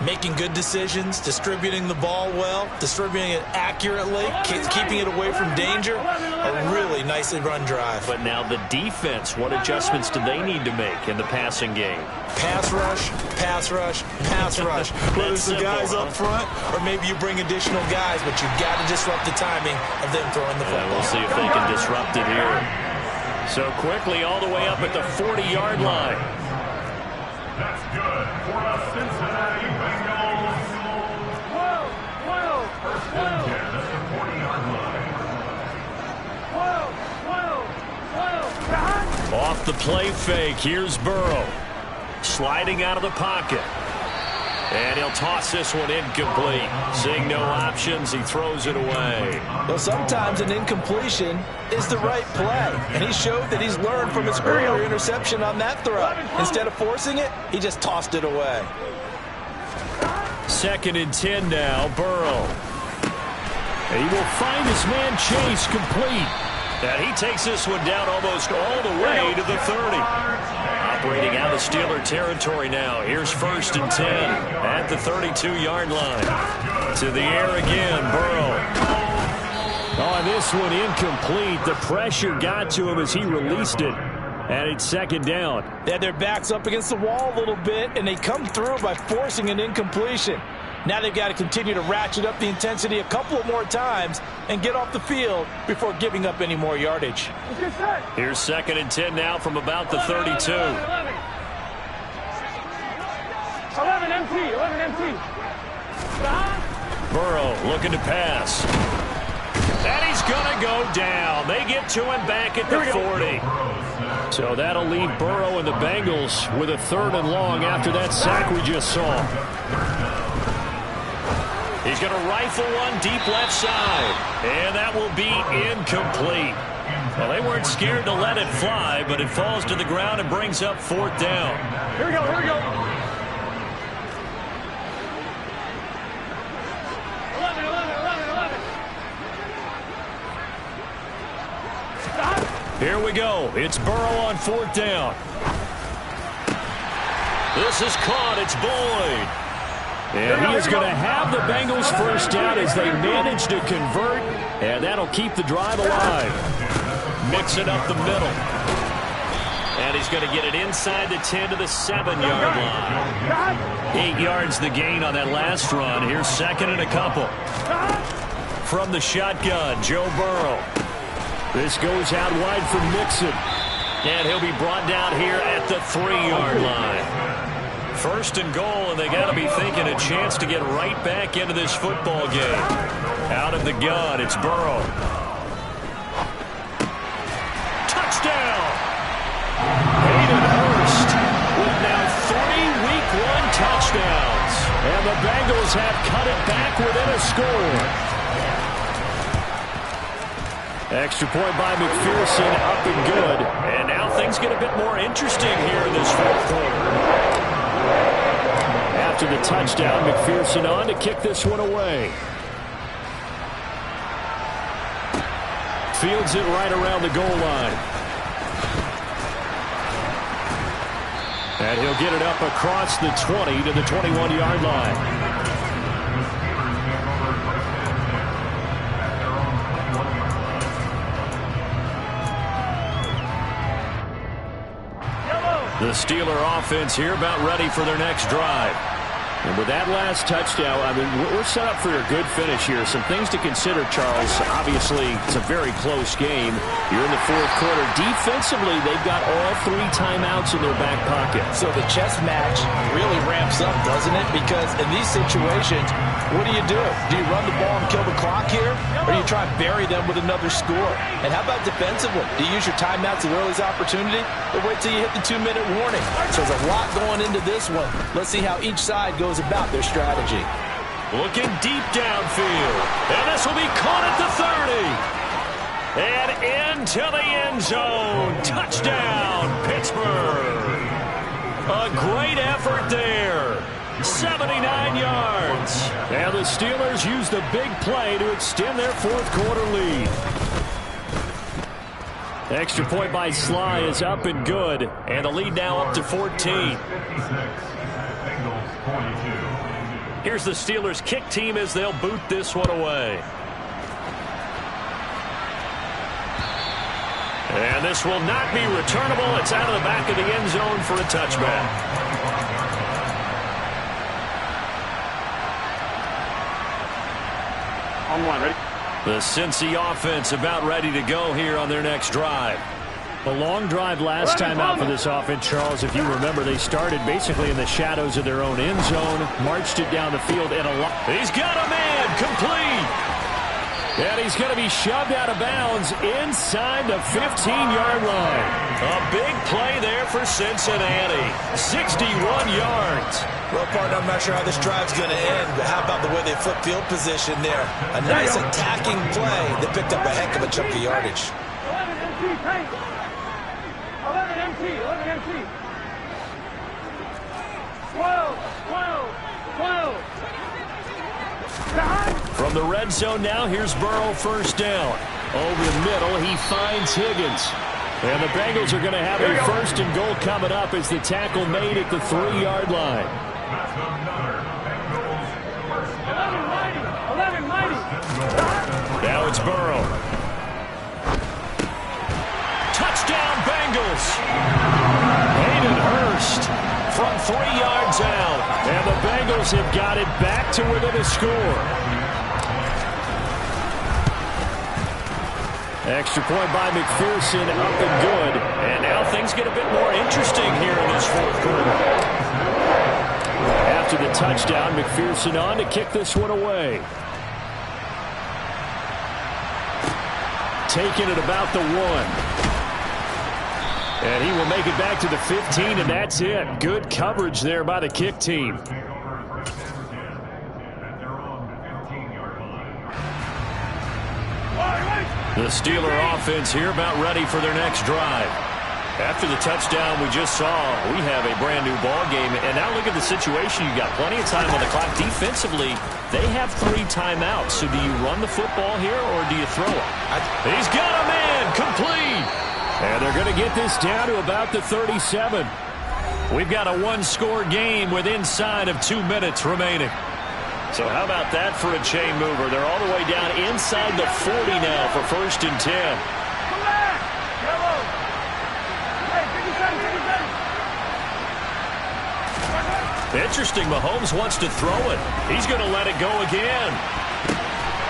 Speaker 3: Making good decisions, distributing the ball well, distributing it accurately, keeping it away from danger. A really nicely run drive.
Speaker 2: But now the defense, what adjustments do they need to make in the passing game?
Speaker 3: Pass rush, pass rush, pass rush. Whether it's the guys up front or maybe you bring additional guys, but you've got to disrupt the timing of them throwing the football.
Speaker 2: We'll see if they can disrupt it here. So quickly all the way up at the 40-yard line.
Speaker 4: That's good for the Cincinnati Bengals.
Speaker 5: 12.
Speaker 4: First and 10 at the 40-yard line.
Speaker 5: 12.
Speaker 2: Off the play fake, here's Burrow. Sliding out of the pocket. And he'll toss this one incomplete. Seeing no options, he throws it away.
Speaker 3: Well, sometimes an incompletion is the right play. And he showed that he's learned from his earlier interception on that throw. Instead of forcing it, he just tossed it away.
Speaker 2: 2nd and 10 now, Burrow.
Speaker 1: And he will find his man Chase complete.
Speaker 2: And he takes this one down almost all the way to the 30. Operating out of Steeler territory now. Here's 1st and 10 at the 32-yard line. To the air again, Burrow.
Speaker 1: Oh, this one incomplete. The pressure got to him as he released it. And it's 2nd down.
Speaker 3: They had their backs up against the wall a little bit, and they come through by forcing an incompletion. Now they've got to continue to ratchet up the intensity a couple of more times and get off the field before giving up any more yardage.
Speaker 2: Here's 2nd and 10 now from about the 32.
Speaker 5: 11 empty.
Speaker 2: Burrow looking to pass. And he's going to go down. They get to him back at the 40.
Speaker 1: So that'll leave Burrow and the Bengals with a 3rd and long after that sack we just saw.
Speaker 2: He's going to rifle one deep left side. And that will be incomplete. Well, they weren't scared to let it fly, but it falls to the ground and brings up 4th down.
Speaker 5: Here we go. 11.
Speaker 2: Here we go. It's Burrow on 4th down. This is caught. It's Boyd.
Speaker 1: And he is going to have the Bengals 1st down as they manage to convert, and that'll keep the drive alive.
Speaker 2: Mix it up the middle. And he's going to get it inside the 10 to the 7-yard line. 8 yards the gain on that last run. Here's 2nd and a couple. From the shotgun, Joe Burrow.
Speaker 1: This goes out wide for Mixon.
Speaker 2: And he'll be brought down here at the 3-yard line. 1st and goal, and they got to be thinking a chance to get right back into this football game. Out of the gun, it's Burrow. Touchdown!
Speaker 1: Hayden Hurst with now 3 Week 1 touchdowns. And the Bengals have cut it back within a score. Extra point by McPherson, up and good.
Speaker 2: And now things get a bit more interesting here in this 4th quarter.
Speaker 1: After the touchdown, McPherson on to kick this one away. Fields it right around the goal line. And he'll get it up across the 20 to the 21-yard line.
Speaker 2: The Steeler offense here about ready for their next drive.
Speaker 1: And with that last touchdown, I mean, we're set up for a good finish here. Some things to consider, Charles. Obviously, it's a very close game. You're in the 4th quarter. Defensively, they've got all 3 timeouts in their back pocket.
Speaker 3: So the chess match really ramps up, doesn't it? Because in these situations, what do? Do you run the ball and kill the clock here? Or do you try and bury them with another score? And how about defensively? Do you use your timeouts at early opportunity? Or wait till you hit the 2-minute warning? So there's a lot going into this one. Let's see how each side goes about their strategy.
Speaker 2: Looking deep downfield. And this will be caught at the 30. And into the end zone. Touchdown, Pittsburgh. A great effort there. 79 yards.
Speaker 1: And the Steelers use the big play to extend their 4th quarter lead. Extra point by Sly is up and good.
Speaker 2: And the lead now up to 14. Here's the Steelers kick team as they'll boot this one away. And this will not be returnable. It's out of the back of the end zone for a touchback.
Speaker 5: Ready?
Speaker 2: The Cincy offense about ready to go here on their next drive.
Speaker 1: A long drive last time out for this offense, Charles. If you remember, they started basically in the shadows of their own end zone, marched it down the field, and
Speaker 2: he's got a man complete.
Speaker 1: And he's going to be shoved out of bounds inside the 15-yard line.
Speaker 2: A big play there for Cincinnati. 61 yards.
Speaker 3: Well, partner, I'm not sure how this drive's going to end, but how about the way they flip field position there? A nice attacking play that picked up a heck of a chunk of yardage.
Speaker 5: 11 MT, tank. 11 MT, 11 MT. 12, 12, 12.
Speaker 1: From the red zone now, here's Burrow, first down. Over the middle, he finds Higgins. And the Bengals are going to have a first and goal coming up as the tackle made at the 3-yard line.
Speaker 5: 11 mighty.
Speaker 1: Now it's Burrow.
Speaker 2: Touchdown, Bengals. Hayden Hurst from 3 yards out.
Speaker 1: And the Bengals have got it back to within a score. Extra point by McPherson, up and good.
Speaker 2: And now things get a bit more interesting here in this fourth quarter.
Speaker 1: After the touchdown, McPherson on to kick this one away. Taking it about the 1. And he will make it back to the 15, and that's it. Good coverage there by the kick team.
Speaker 2: The Steeler offense here about ready for their next drive. After the touchdown we just saw, we have a brand new ball game. And now look at the situation. You got plenty of time on the clock. Defensively, they have 3 timeouts. So do you run the football here or do you throw it?
Speaker 1: He's got a man complete. And they're going to get this down to about the 37.
Speaker 2: We've got a 1-score game with inside of 2 minutes remaining. So how about that for a chain mover? They're all the way down inside the 40 now for first and 10.
Speaker 5: Come back. Yellow. Hey, 57, 57.
Speaker 2: Interesting. Mahomes wants to throw it. He's going to let it go again.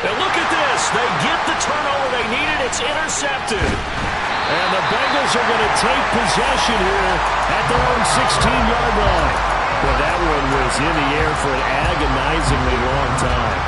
Speaker 2: And look at this. They get the turnover they needed. It's intercepted.
Speaker 1: And the Bengals are going to take possession here at their own 16-yard line. Well, that one was in the air for an agonizingly long time.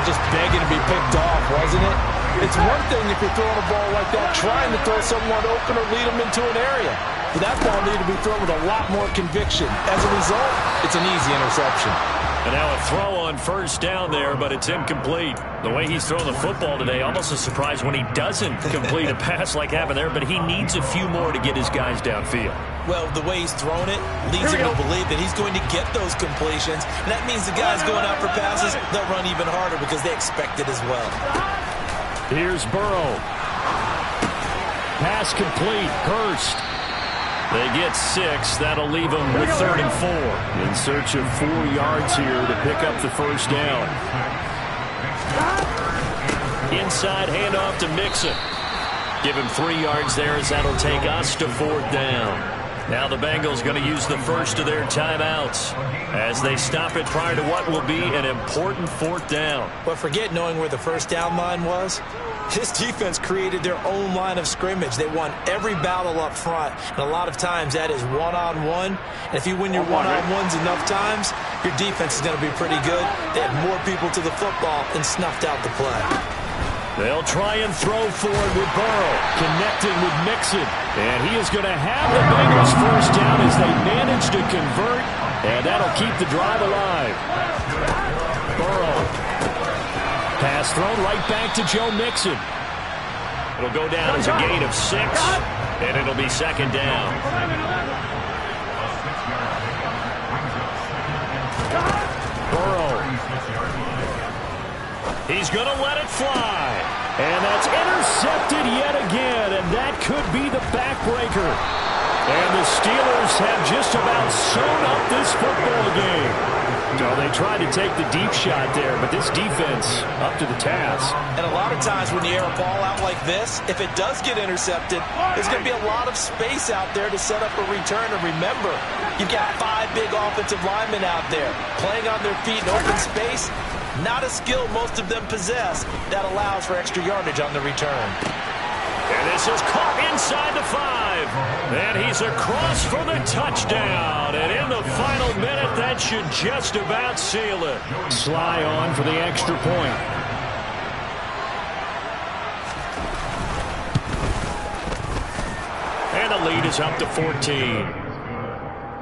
Speaker 3: Just begging to be picked off, wasn't it? It's one thing if you're throwing a ball like that, trying to throw someone open or lead them into an area. But that ball needed to be thrown with a lot more conviction. As a result, it's an easy interception.
Speaker 2: And now a throw on first down there, but it's incomplete. The way he's throwing the football today, almost a surprise when he doesn't complete a pass like happened there, but he needs a few more to get his guys downfield.
Speaker 3: Well, the way he's thrown it leads him to believe that he's going to get those completions. And that means the guys going out for passes, they'll run even harder because they expect it as well.
Speaker 1: Here's Burrow. Pass complete. Hurst. They get 6. That'll leave them with 3rd and 4. In search of 4 yards here to pick up the first down.
Speaker 2: Inside handoff to Mixon. Give him 3 yards there as that'll take us to 4th down. Now the Bengals going to use the first of their timeouts as they stop it prior to what will be an important 4th down.
Speaker 3: But forget knowing where the first down line was. This defense created their own line of scrimmage. They won every battle up front, and a lot of times that is one-on-one. And if you win your one-on-ones enough times, your defense is going to be pretty good. They had more people to the football and snuffed out the play.
Speaker 1: They'll try and throw forward with Burrow, connecting with Mixon. And he is going to have the Bengals first down as they manage to convert, and that'll keep the drive alive. Burrow. Pass thrown right back to Joe Mixon. It'll go down as a gain of 6, and it'll be 2nd down. Burrow.
Speaker 2: He's going to let it fly.
Speaker 1: And that's intercepted yet again, and that could be the backbreaker. And the Steelers have just about sewn up this football game. No, they tried to take the deep shot there, but this defense up to the task.
Speaker 3: And a lot of times when you air a ball out like this, if it does get intercepted, there's going to be a lot of space out there to set up a return. And remember, you've got 5 big offensive linemen out there playing on their feet in open space. Not a skill most of them possess that allows for extra yardage on the return.
Speaker 2: And this is caught inside the 5. And he's across for the touchdown. And in the final minute, that should just about seal it.
Speaker 1: Sly on for the extra point.
Speaker 2: And the lead is up to 14.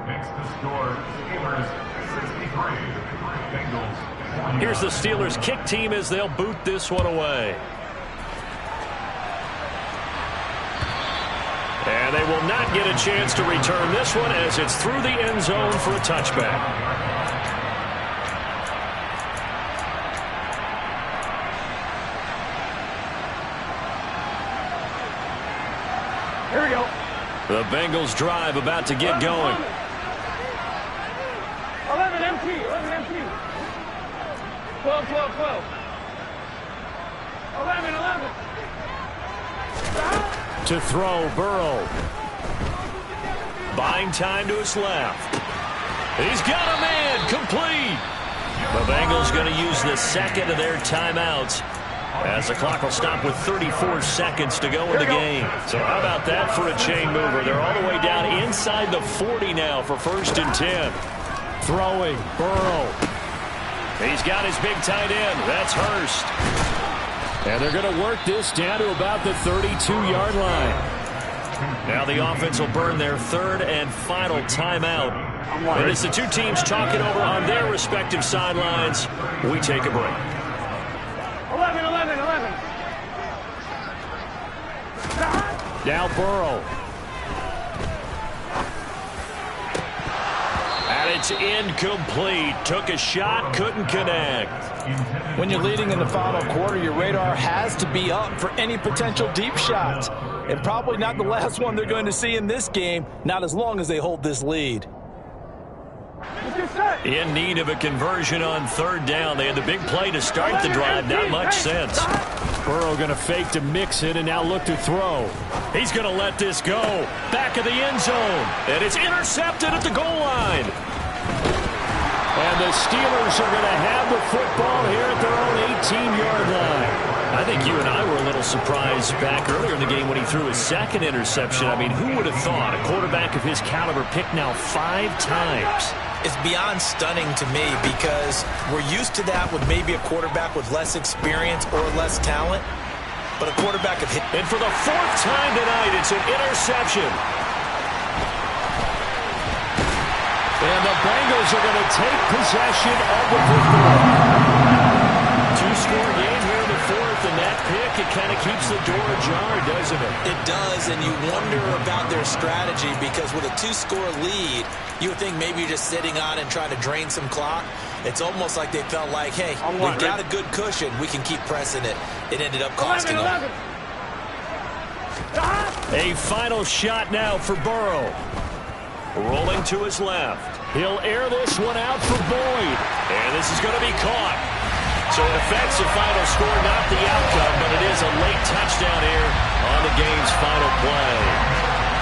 Speaker 4: Makes the score Steelers 63. Bengals 49.
Speaker 2: Here's the Steelers kick team as they'll boot this one away. And they will not get a chance to return this one as it's through the end zone for a touchback.
Speaker 5: Here we go.
Speaker 2: The Bengals drive about to get going.
Speaker 5: 11 empty. 11 empty. 12, 12, 12. 11, 11.
Speaker 1: To throw, Burrow.
Speaker 2: Buying time to his left. He's got a man, complete. The Bengals going to use the second of their timeouts as the clock will stop with 34 seconds to go in the game. So how about that for a chain mover? They're all the way down inside the 40 now for 1st and 10.
Speaker 1: Throwing, Burrow.
Speaker 2: He's got his big tight end. That's Hurst.
Speaker 1: And they're going to work this down to about the 32-yard line.
Speaker 2: Now the offense will burn their 3rd and final timeout. And as the two teams talk it over on their respective sidelines, we take a break.
Speaker 5: 11, 11, 11.
Speaker 1: Now Burrow.
Speaker 2: And it's incomplete. Took a shot, couldn't connect.
Speaker 3: When you're leading in the final quarter, your radar has to be up for any potential deep shots. And probably not the last one they're going to see in this game, not as long as they hold this lead.
Speaker 2: In need of a conversion on 3rd down. They had the big play to start the drive. Not much sense.
Speaker 1: Burrow going to fake to mix it and now look to throw.
Speaker 2: He's going to let this go. Back of the end zone. And it's intercepted at the goal line.
Speaker 1: And the Steelers are going to have the football here at their own 18-yard line.
Speaker 2: I think you and I were a little surprised back earlier in the game when he threw his 2nd interception. I mean, who would have thought a quarterback of his caliber picked now 5 times?
Speaker 3: It's beyond stunning to me because we're used to that with maybe a quarterback with less experience or less talent. But a quarterback of hit.
Speaker 2: And for the 4th time tonight, it's an interception.
Speaker 1: And the Bengals are going to take possession of the football.
Speaker 2: 2-score game here in the 4th, and that pick, it kind of keeps the door ajar, doesn't it?
Speaker 3: It does, and you wonder about their strategy because with a 2-score lead, you would think maybe you're just sitting on and trying to drain some clock. It's almost like they felt like, hey, we've got a good cushion. We can keep pressing it. It ended up costing them.
Speaker 2: A final shot now for Burrow. Rolling to his left. He'll air this one out for Boyd. And this is going to be caught. So it affects the final score, not the outcome, but it is a late touchdown here on the game's final play.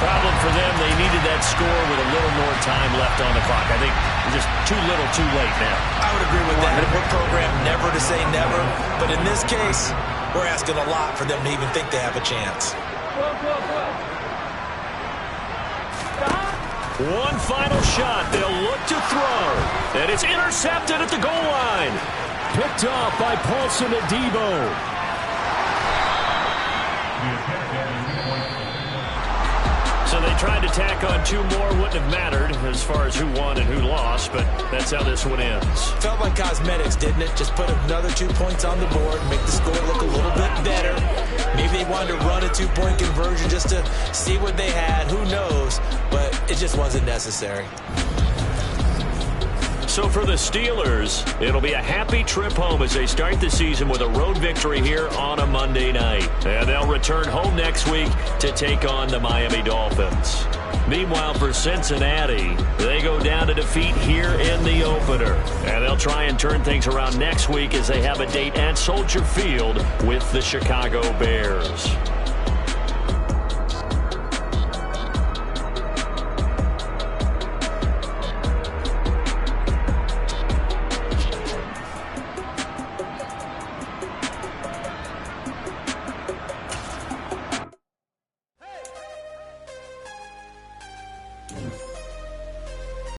Speaker 2: Problem for them, they needed that score with a little more time left on the clock. I think just too little, too late now.
Speaker 3: I would agree with that. We're programmed never to say never, but in this case, we're asking a lot for them to even think they have a chance.
Speaker 5: 12, 12, 12.
Speaker 2: One final shot. They'll look to throw. And it's intercepted at the goal line.
Speaker 1: Picked off by Paulson Adebo.
Speaker 2: So they tried to tack on 2 more. Wouldn't have mattered as far as who won and who lost, but that's how this one ends.
Speaker 3: Felt like cosmetics, didn't it? Just put another 2 points on the board, make the score look a little bit better. Maybe they wanted to run a 2-point conversion just to see what they had. Who knows? But it just wasn't necessary.
Speaker 2: So for the Steelers, it'll be a happy trip home as they start the season with a road victory here on a Monday night. And they'll return home next week to take on the Miami Dolphins. Meanwhile, for Cincinnati, they go down to defeat here in the opener. And they'll try and turn things around next week as they have a date at Soldier Field with the Chicago Bears.